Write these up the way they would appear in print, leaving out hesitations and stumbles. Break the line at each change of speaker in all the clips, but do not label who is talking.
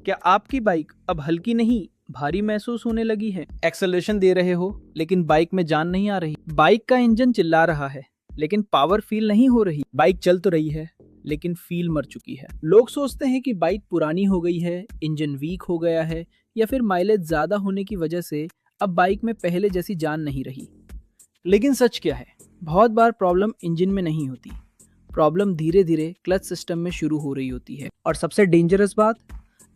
क्या आपकी बाइक अब हल्की नहीं भारी महसूस होने लगी है? एक्सेलरेशन दे रहे हो लेकिन बाइक में जान नहीं आ रही। बाइक का इंजन चिल्ला रहा है लेकिन पावर फील नहीं हो रही। बाइक चल तो रही है लेकिन फील मर चुकी है। लोग सोचते हैं कि बाइक पुरानी हो गई है, इंजन वीक हो गया है या फिर माइलेज ज्यादा होने की वजह से अब बाइक में पहले जैसी जान नहीं रही। लेकिन सच क्या है? बहुत बार प्रॉब्लम इंजन में नहीं होती, प्रॉब्लम धीरे धीरे क्लच सिस्टम में शुरू हो रही होती है। और सबसे डेंजरस बात,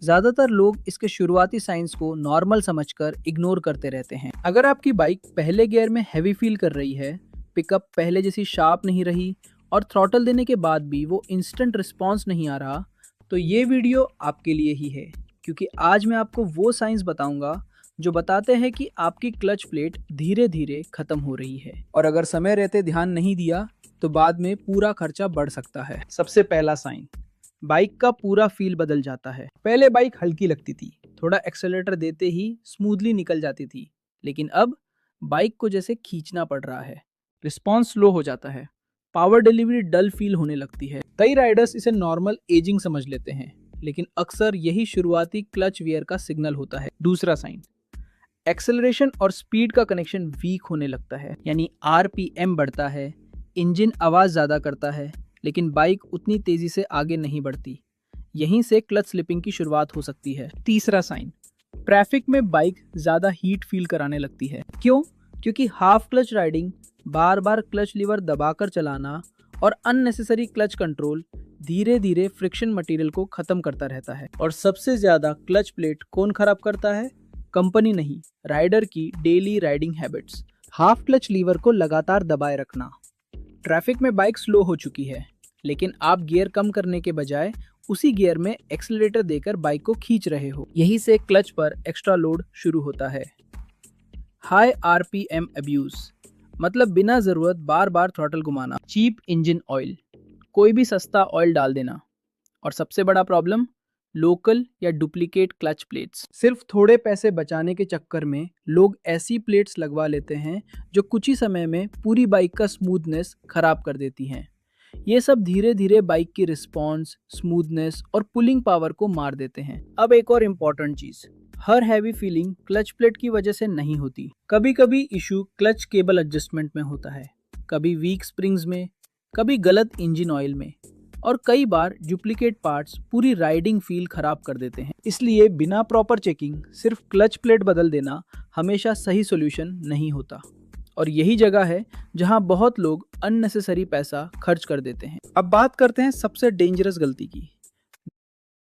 ज्यादातर लोग इसके शुरुआती साइंस को नॉर्मल समझकर इग्नोर करते रहते हैं। अगर आपकी बाइक पहले गियर में हैवी फील कर रही है, पिकअप पहले जैसी शार्प नहीं रही और थ्रॉटल देने के बाद भी वो इंस्टेंट रिस्पॉन्स नहीं आ रहा, तो ये वीडियो आपके लिए ही है। क्योंकि आज मैं आपको वो साइंस बताऊंगा जो बताते हैं कि आपकी क्लच प्लेट धीरे धीरे खत्म हो रही है, और अगर समय रहते ध्यान नहीं दिया तो बाद में पूरा खर्चा बढ़ सकता है। सबसे पहला साइन, बाइक का पूरा फील बदल जाता है। पहले बाइक हल्की लगती थी, थोड़ा एक्सेलेरेटर देते ही स्मूथली निकल जाती थी, लेकिन अब बाइक को जैसे खींचना पड़ रहा है। रिस्पॉन्स स्लो हो जाता है, पावर डिलीवरी डल फील होने लगती है। कई राइडर्स इसे नॉर्मल एजिंग समझ लेते हैं, लेकिन अक्सर यही शुरुआती क्लच वियर का सिग्नल होता है। दूसरा साइन, एक्सेलरेशन और स्पीड का कनेक्शन वीक होने लगता है, यानी आरपीएम बढ़ता है, इंजन आवाज ज्यादा करता है लेकिन बाइक उतनी तेजी से आगे नहीं बढ़ती। यहीं से क्लच स्लिपिंग की शुरुआत हो सकती है। तीसरा साइन, ट्रैफिक में बाइक ज्यादा हीट फील कराने लगती है। क्यों? क्योंकि हाफ क्लच राइडिंग, बार बार क्लच लीवर दबाकर चलाना और अननेसेसरी क्लच कंट्रोल धीरे धीरे फ्रिक्शन मटेरियल को खत्म करता रहता है। और सबसे ज्यादा क्लच प्लेट कौन खराब करता है? कंपनी नहीं, राइडर की daily riding habits. Half clutch lever को लगातार दबाए रखना। ट्रैफिक में बाइक स्लो हो चुकी है, लेकिन आप गियर कम करने के बजाय उसी गियर में एक्सीलरेटर देकर बाइक को खींच रहे हो। यहीं से क्लच पर एक्स्ट्रा लोड शुरू होता है। हाई आरपीएम अब्यूज, मतलब बिना जरूरत बार बार थ्रॉटल घुमाना। चीप इंजन ऑयल, कोई भी सस्ता ऑयल डाल देना। और सबसे बड़ा प्रॉब्लम, लोकल या डुप्लीकेट क्लच प्लेट्स। सिर्फ थोड़े पैसे बचाने के चक्कर में लोग ऐसी प्लेट्स लगवा लेते हैं जो कुछ ही समय में पूरी बाइक का स्मूथनेस खराब कर देती हैं। ये सब धीरे धीरे बाइक की रिस्पॉन्स, स्मूथनेस और पुलिंग पावर को मार देते हैं। अब एक और इम्पॉर्टेंट चीज, हर हैवी फीलिंग क्लच प्लेट की वजह से नहीं होती। कभी कभी इशू क्लच केबल एडजस्टमेंट में होता है, कभी वीक स्प्रिंग्स में, कभी गलत इंजन ऑयल में, और कई बार डुप्लीकेट पार्ट्स पूरी राइडिंग फील खराब कर देते हैं। इसलिए बिना प्रॉपर चेकिंग सिर्फ क्लच प्लेट बदल देना हमेशा सही सॉल्यूशन नहीं होता। और यही जगह है जहां बहुत लोग अननेसेसरी पैसा खर्च कर देते हैं। अब बात करते हैं सबसे डेंजरस गलती की,